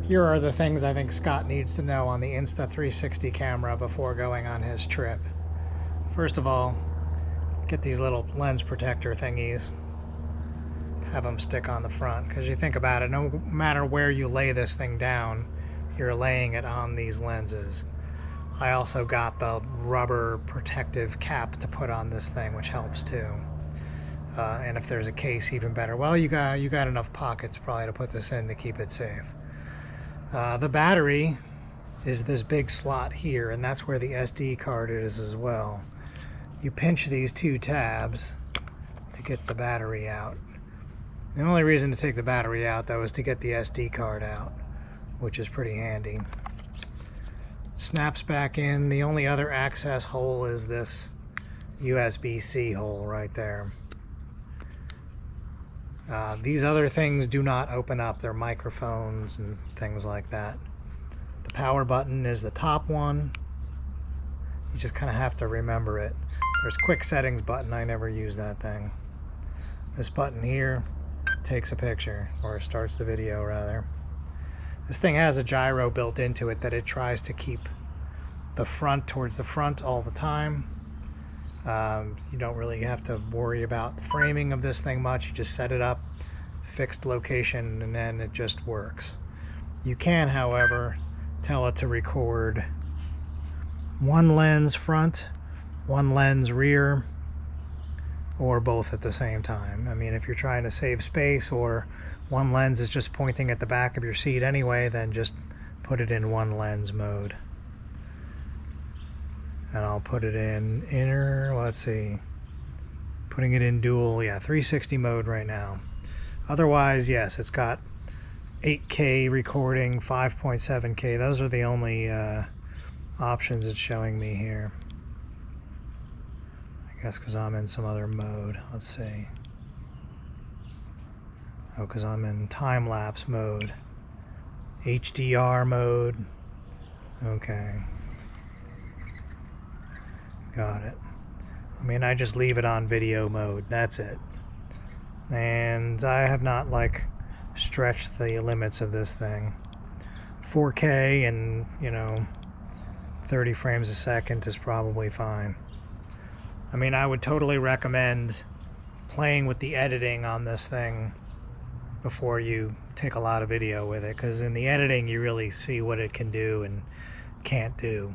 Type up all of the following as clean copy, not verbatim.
Here are the things I think Scott needs to know on the Insta360 camera before going on his trip. First of all, get these little lens protector thingies. Have them stick on the front, because you think about it, no matter where you lay this thing down, you're laying it on these lenses. I also got the rubber protective cap to put on this thing, which helps too. And if there's a case, even better. Well, you got enough pockets probably to put this in to keep it safe. The battery is this big slot here, and that's where the SD card is as well. You pinch these two tabs to get the battery out. The only reason to take the battery out, though, is to get the SD card out, which is pretty handy. Snaps back in. The only other access hole is this USB-C hole right there. These other things do not open up. They're microphones and things like that. The power button is the top one. You just kind of have to remember it. There's quick settings button. I never use that thing. This button here takes a picture, or starts the video rather. This thing has a gyro built into it that it tries to keep the front towards the front all the time. You don't really have to worry about the framing of this thing much. You just set it up, fixed location, and then it just works. You can, however, tell it to record one lens front, one lens rear, or both at the same time. I mean, if you're trying to save space, or one lens is just pointing at the back of your seat anyway, then just put it in one lens mode. And I'll put it in inner, let's see, putting it in dual, yeah, 360 mode right now. Otherwise, yes, it's got 8K recording, 5.7K. Those are the only options it's showing me here. I guess because I'm in some other mode. Let's see. Oh, because I'm in time-lapse mode. HDR mode. Okay. Got it. I mean, I just leave it on video mode. That's it. And I have not, like, stretched the limits of this thing. 4K and, 30 frames a second is probably fine. I mean, I would totally recommend playing with the editing on this thing before you take a lot of video with it, because in the editing you really see what it can do and can't do.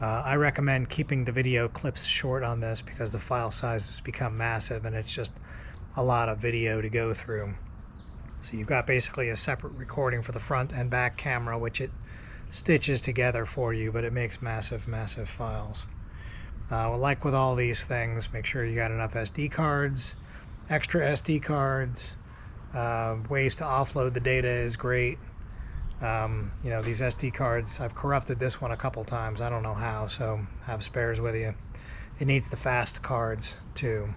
I recommend keeping the video clips short on this because the file sizes become massive and it's just a lot of video to go through. So you've got basically a separate recording for the front and back camera, which it stitches together for you, but it makes massive, massive files. Well, like with all these things, make sure you got enough SD cards, extra SD cards. Ways to offload the data is great. These SD cards, I've corrupted this one a couple times. I don't know how, so have spares with you. It needs the fast cards too,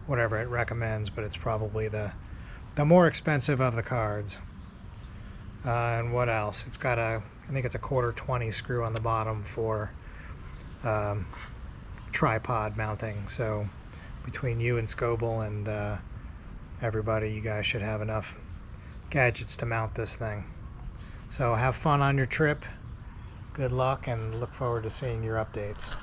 whatever it recommends, but it's probably the more expensive of the cards. And what else? It's got I think it's a 1/4-20 screw on the bottom for tripod mounting. So between you and Scoble and everybody, you guys should have enough gadgets to mount this thing. So have fun on your trip. Good luck, and look forward to seeing your updates.